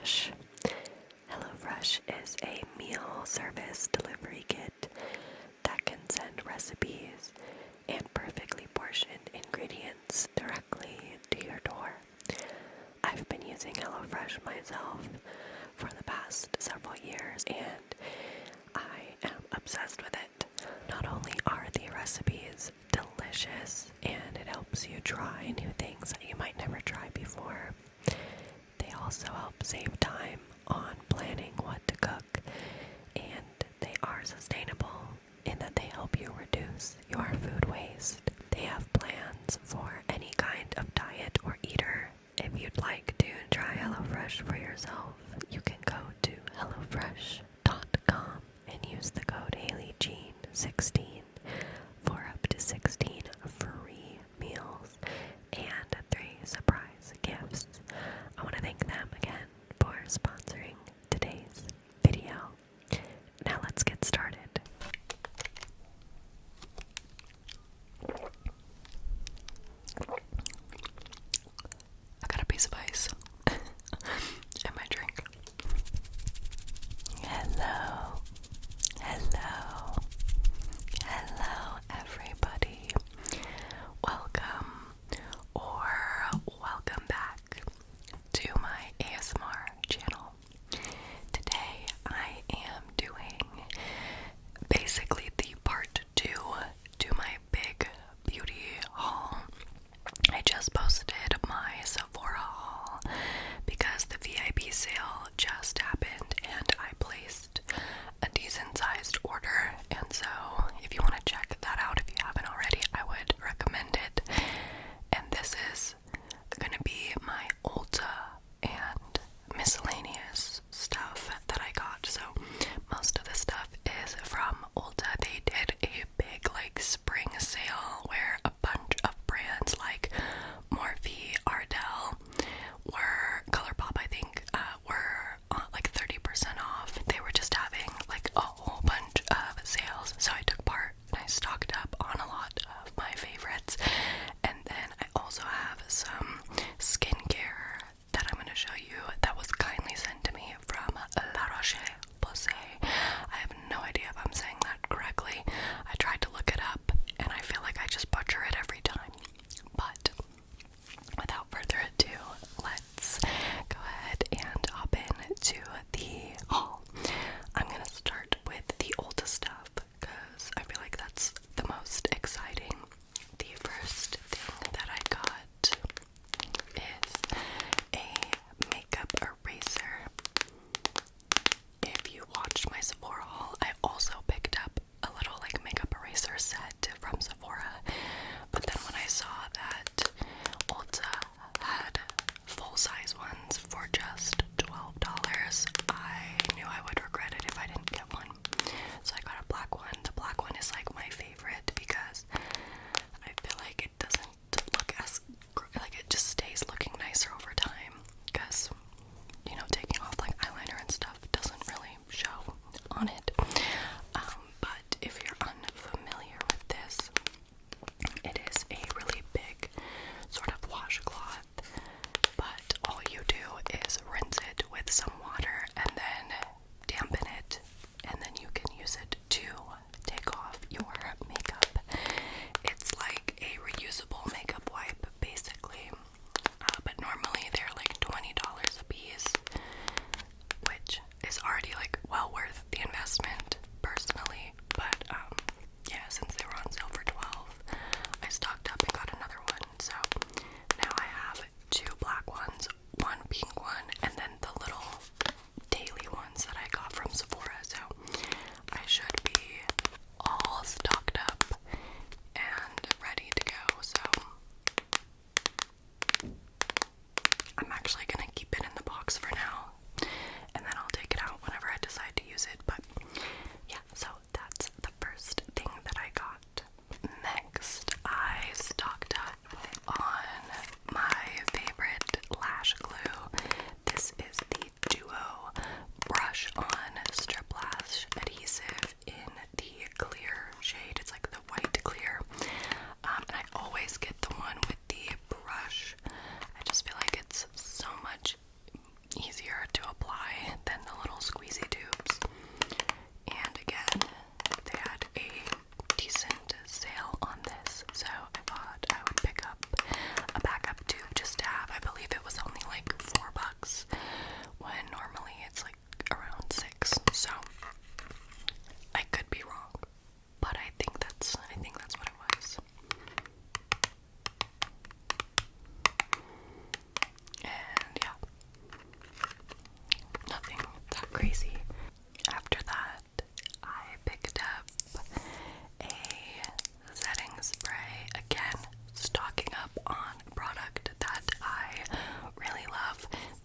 HelloFresh. HelloFresh is a meal service delivery kit that can send recipes and perfectly portioned ingredients directly to your door. I've been using HelloFresh myself for the past several years and I am obsessed with it. Not only are the recipes delicious and it helps you try new things that you might never try before, they also help save time on planning what to cook, and they are sustainable in that they help you reduce your food waste. They have plans for any kind of diet or eater. If you'd like to try HelloFresh for yourself, you can go to HelloFresh.com and use the code HaleyJean16 for up to 16 free meals and 3 surprise gifts. I want to thank them again for sponsoring today's video. Now let's get started. I got a piece of ice in my drink. Hello, hello,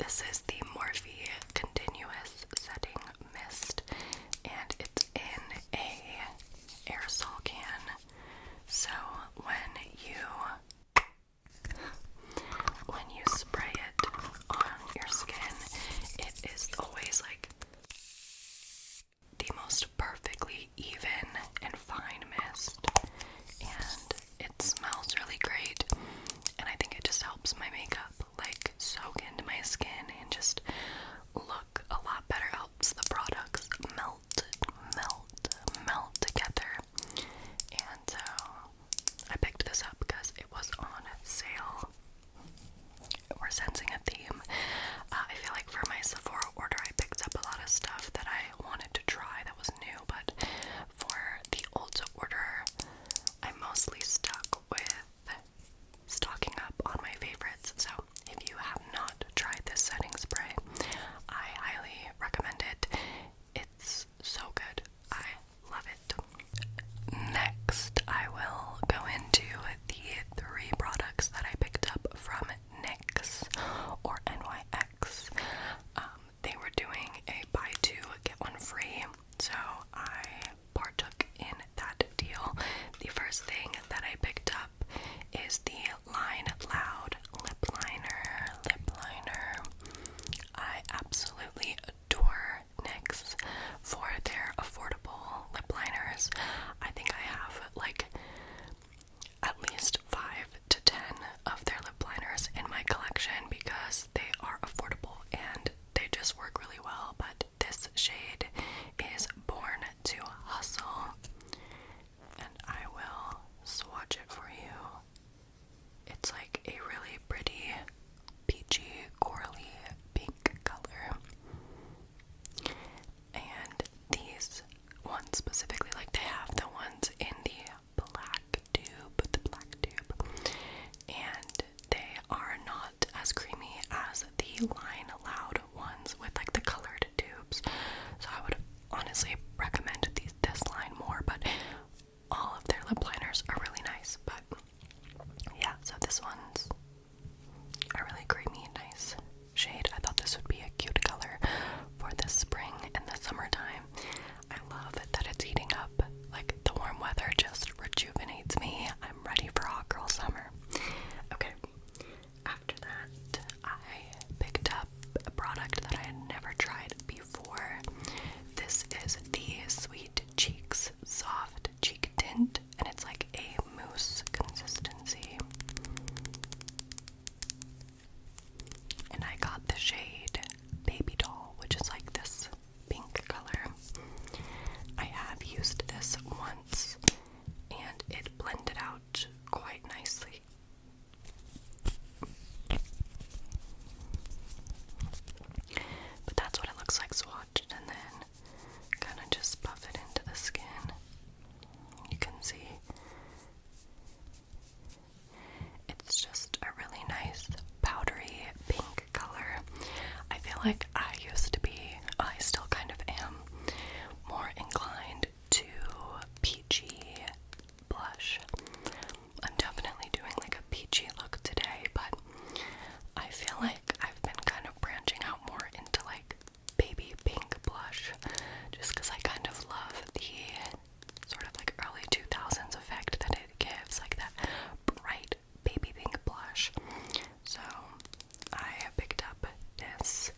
This is the Morphe Continuous Setting Mist, and it's in a aerosol can. So when you spray it on your skin, it is always like the most perfectly even and fine mist, and it smells really great, and I think it just helps my makeup like soak into my skin and just look a lot better. Helps the products melt together. And so I picked this up because it was on sale. We're sensing a theme. I feel like for my Sephora order, I picked up a lot of stuff that I wanted to try that was new, but for the Ulta order, I mostly stuck with stocking up on my favorites. So if you have not tried this setting spray, I highly recommend it. It's so good. I love it. Next, I will go into the 3 products that I picked up from NYX or NYX. They were doing a buy 2 get 1 free, so I partook in that deal. The first thing that I picked up is the Line Loud lip liner. I absolutely adore NYX for their affordable lip liners. I think I have like at least 5 to 10 of their lip liners in my collection because they are affordable and they just work really well. But this shade is Born to Hustle, and I will swatch it for you. It's like a really pretty peachy, corally pink color. And these ones specifically, like they have the ones in the black tube, and they are not as creamy as the Line Loud ones with like the colored tubes. So I would honestly recommend this line more, but all of their lip liners are really nice. But yeah, so this one's a really creamy, nice shade. I thought this would be a cute color for the spring and the summertime. I love that it's heating up. Like the warm weather just rejuvenates me. I'm ready for hot girl summer. Okay, after that, I picked up a product that I had never tried before. This is the Sweet Cheeks Soft Cheek Tint, and it's like a mousse consistency. And I got the shade Baby Doll, which is like this pink color. I have used this once, and it blended out quite nicely. But that's what it looks like swatched, and then kind of just buff it into the skin. You can see it's just a really nice powdery pink color. I feel like I used to be, I still kind of am, more inclined to peachy blush. I'm definitely doing like a peachy look today, but I feel like I've been kind of branching out more into like baby pink blush, just because I kind of love the sort of like early 2000s effect that it gives, like that bright baby pink blush. So I picked up this,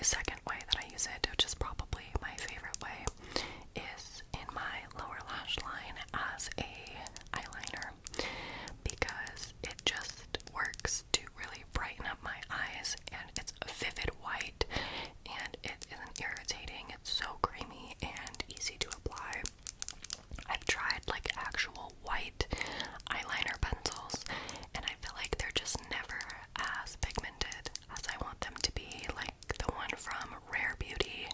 second way that I use it, which is probably my favorite way, is in my lower lash line as a eyeliner, because it just works to really brighten up my eyes, and it's a vivid white, and it isn't irritating. It's so creamy and easy to apply. I've tried like actual white eyeliner pencils, and I feel like they're just never as pigmented as I want them to be. Like the one from Rare Beauty,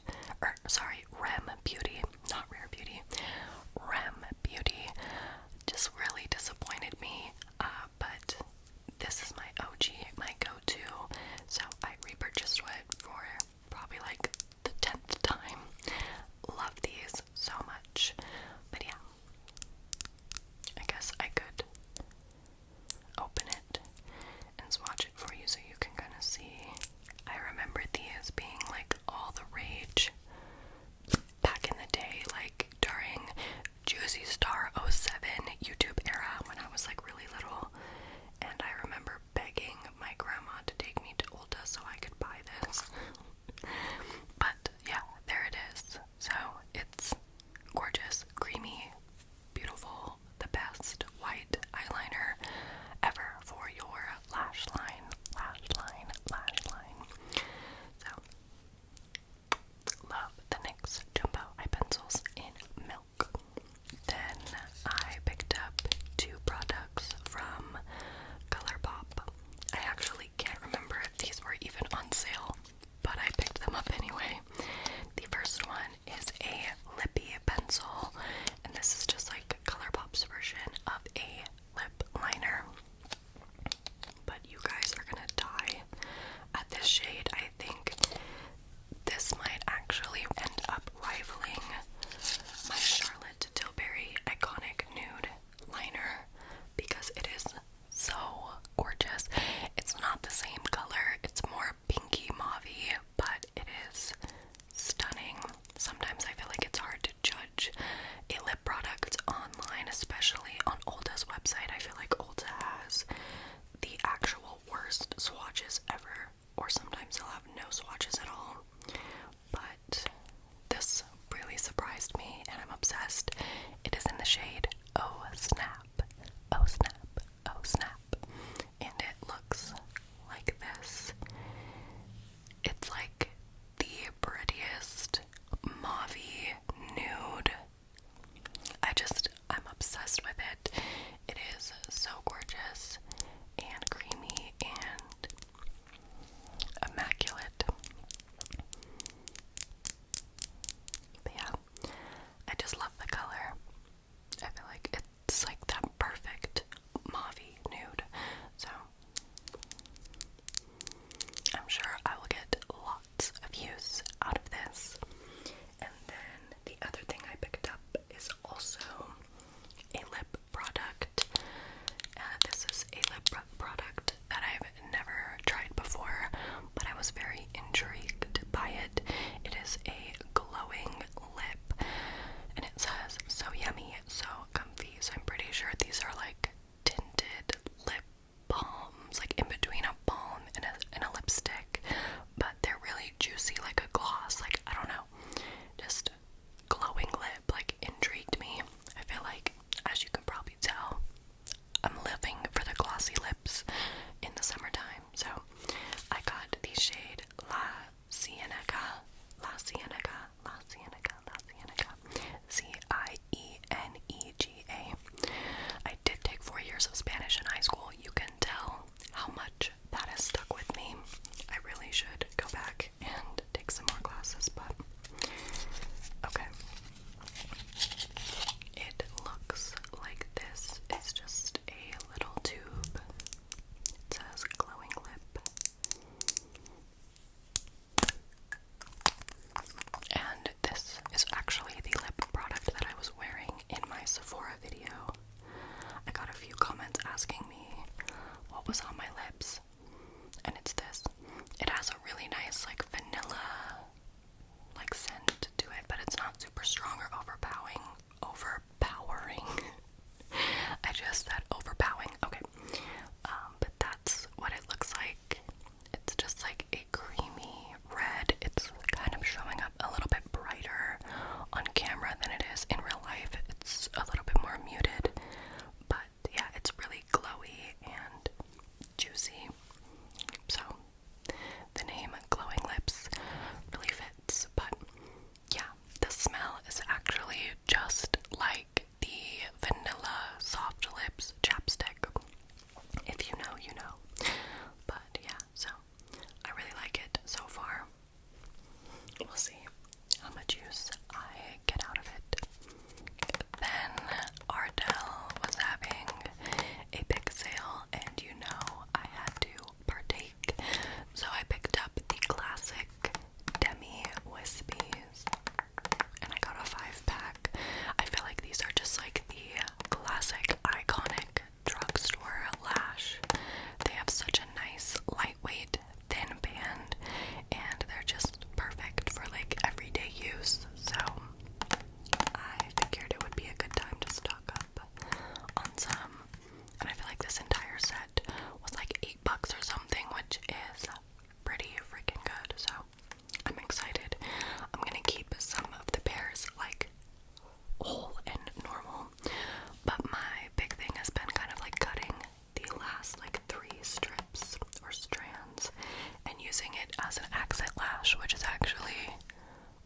accent lash, which is actually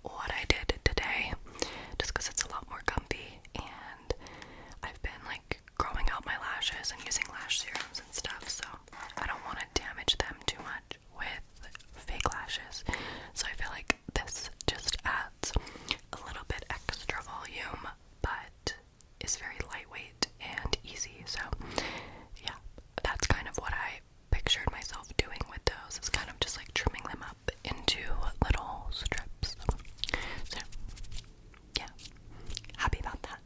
what I did today, just because it's a lot more comfy, and I've been like growing out my lashes and using lash serums and stuff, so I don't want to damage them too much with fake lashes. So I feel like this just adds a little bit extra volume, but is very lightweight and easy. So yeah, that's kind of what I pictured myself doing with those. It's kind of just like trimming them up into little strips. So yeah, happy about that.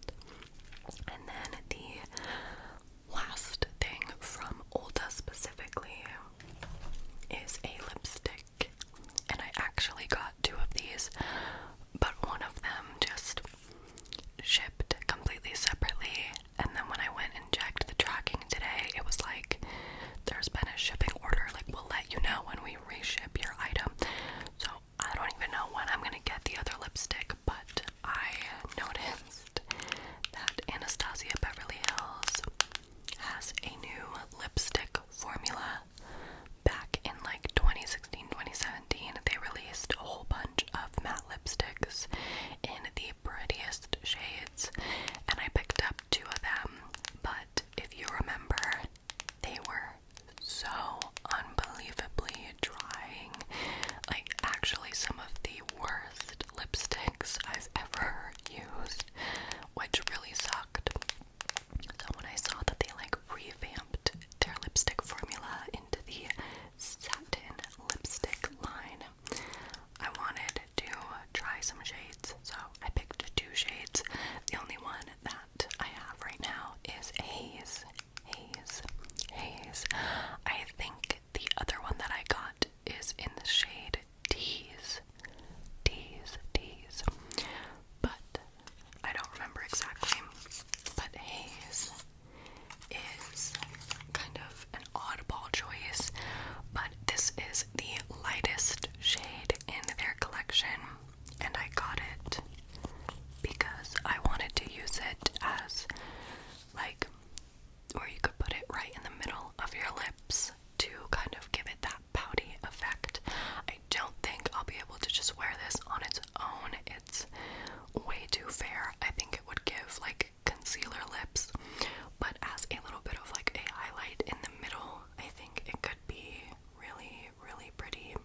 And then the last thing from Ulta specifically is a lipstick, and I actually got 2 of these, but one of them just shipped completely separately, and then when I went and checked the tracking today, it was like, there's been a shipping order, like we'll let you know when we reship your item. So I don't even know when I'm gonna get the other lipstick, but I noticed that Anastasia Beverly Hills has a new lipstick formula. Back in like 2016, 2017, they released a whole bunch of matte lipsticks in the prettiest shades, and I picked up 2 of them, but if you remember, they were so unbelievably drying. Like, actually some of the worst lipsticks I've ever used, which really sucked. So when I saw that they like revamped their lipstick formula into the satin lipstick line, I wanted to try some shades, so I picked 2 shades. The only one that I have right now is Haze. I think the other one that I got is in the shade Tease. But I don't remember exactly. But Haze is kind of an oddball choice, but this is the lightest shade in their collection, and I got it because I wanted to use it as like where you could put it right in the middle of your lips to kind of give it that pouty effect. I don't think I'll be able to just wear this on its own. It's way too fair. I think it would give like concealer lips, but as a little bit of like a highlight in the middle, I think it could be really, really pretty.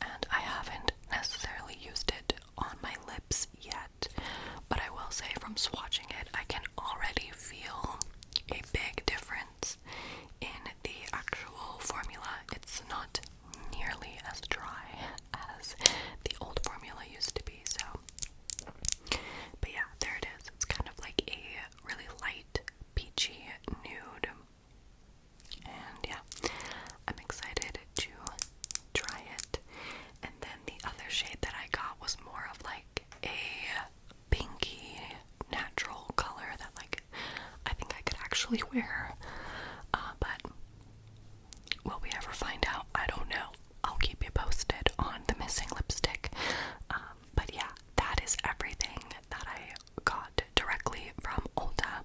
And I haven't necessarily used it on my lips yet, but I will say from swatching it, I can already feel a big difference in the actual formula. It's not nearly as dry as the old formula used to be, so. But yeah, there it is. It's kind of like a really light peachy nude. And yeah, I'm excited to try it. And then the other shade that I got was more of like a pinky natural color that like I think I could actually wear. But will we ever find out? I don't know. I'll keep you posted on the missing lipstick. But yeah, that is everything that I got directly from Ulta.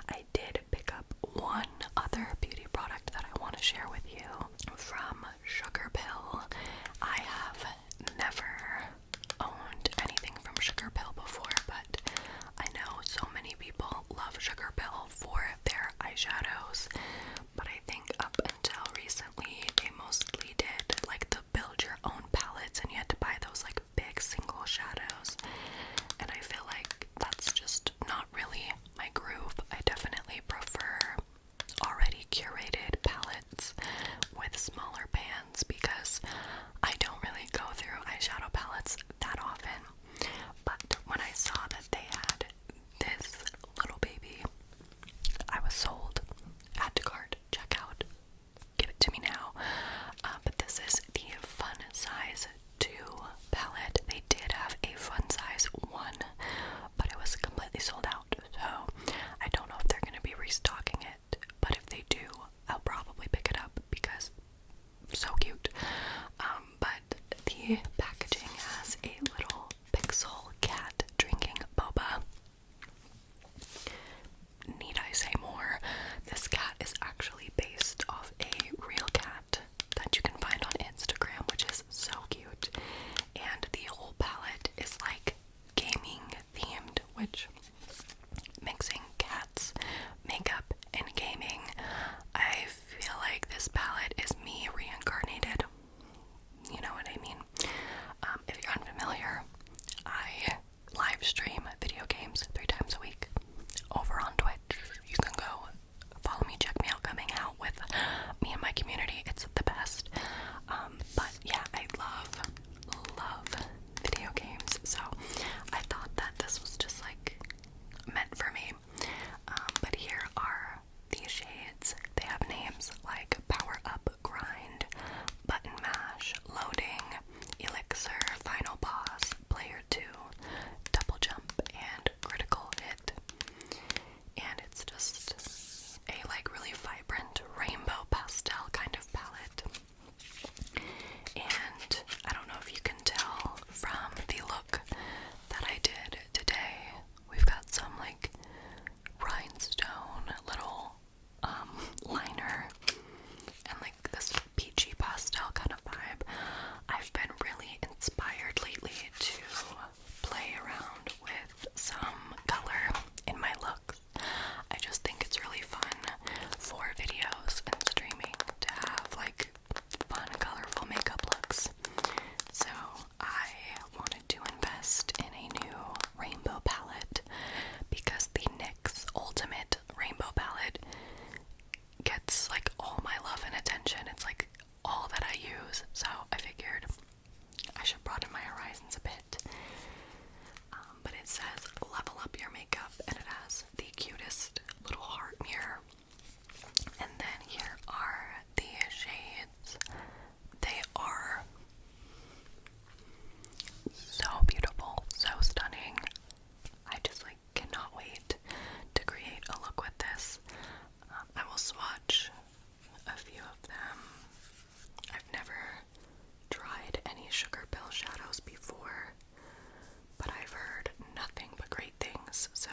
I did pick up one other beauty product that I want to share with you from Sugar Pill. I have never owned anything from Sugar Pill before, but I know so many people love Sugar Pill for their eyeshadows, but I think up until recently they mostly did like the build your own palettes, and you had to buy those like big single shadows, and I feel like that's just not really my groove. I definitely prefer already curated palettes with smaller pans because I don't really go through eyeshadow palettes that often. But when I saw that they had this little baby, I was sold. Add to cart, check out, give it to me now. But this is the Fun Size 2 palette. They did have a Fun Size 1, but it was completely sold out, so I don't know if they're going to be restocking it, but if they do, I'll probably pick it up because so cute. But the packaging has a little pixel cat drinking boba. Need I say more? This cat is actually based off a real cat that you can find on Instagram, which is any sugar pill shadows before, but I've heard nothing but great things, so